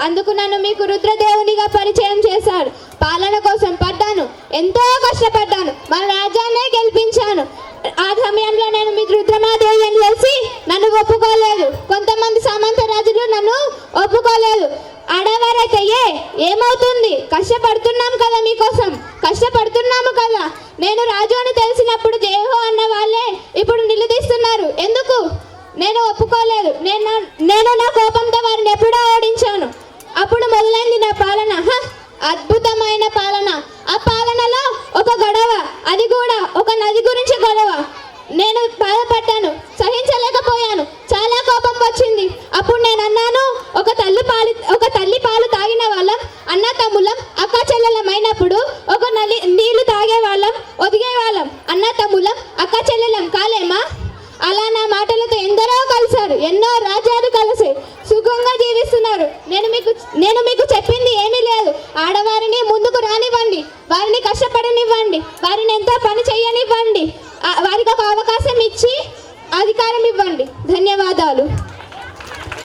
అందుకు నన్ను మీకు రుద్రదేవునిగా పరిచయం చేశారు. పాలన కోసం పడ్డాను, ఎంతో కష్టపడ్డాను, మన రాజ్యాన్నే గెలిపించాను. ఆ సమయంలో నేను మీకు రుద్రమాదేవి అని తెలిసి నన్ను ఒప్పుకోలేదు. కొంతమంది సామంత రాజులు నన్ను ఒప్పుకోలేదు. ఆడవారైతే ఏమవుతుంది, కష్టపడుతున్నాం కదా, మీకోసం కష్టపడుతున్నాము కదా. నేను రాజు అని తెలిసినప్పుడు జయహో అన్న వాళ్ళే ఇప్పుడు నిలదీస్తున్నారు. ఎందుకు? నేను ఒప్పుకోలేదు. నేను నా కోపంతో వారిని ఎప్పుడో ఓడించాను. అప్పుడు మొదలైంది నా పాలన, అద్భుతమైన పాలన. ఆ పాలనలో ఒక గొడవ, అది కూడా ఒక నది గురించి గొడవ. నేను బాధపడ్డాను, సహించలేకపోయాను, చాలా కోపం వచ్చింది. అప్పుడు నేను అన్నాను, ఒక తల్లి పాలు తాగిన వాళ్ళం, అన్న తమ్ముళ్ళం, అక్క చెల్లెలమైనప్పుడు ఒక నీళ్లు తాగే వాళ్ళం, ఒదిగే వాళ్ళం, అన్న తమ్ముళ్ళం, అక్క చెల్లెలం కాలేమా? అలా నా మాటలతో ఎందరో కలిశారు, ఎన్నో రాజ్యాలు కలిసి సుఖంగా జీవిస్తున్నారు. నేను మీకు చెప్పింది ఏమీ లేదు. ఆడవారిని ముందుకు రానివ్వండి, వారిని కష్టపడనివ్వండి, వారిని ఎంతో పని చేయనివ్వండి, వారికి ఒక అవకాశం ఇచ్చి అధికారం ఇవ్వండి. ధన్యవాదాలు.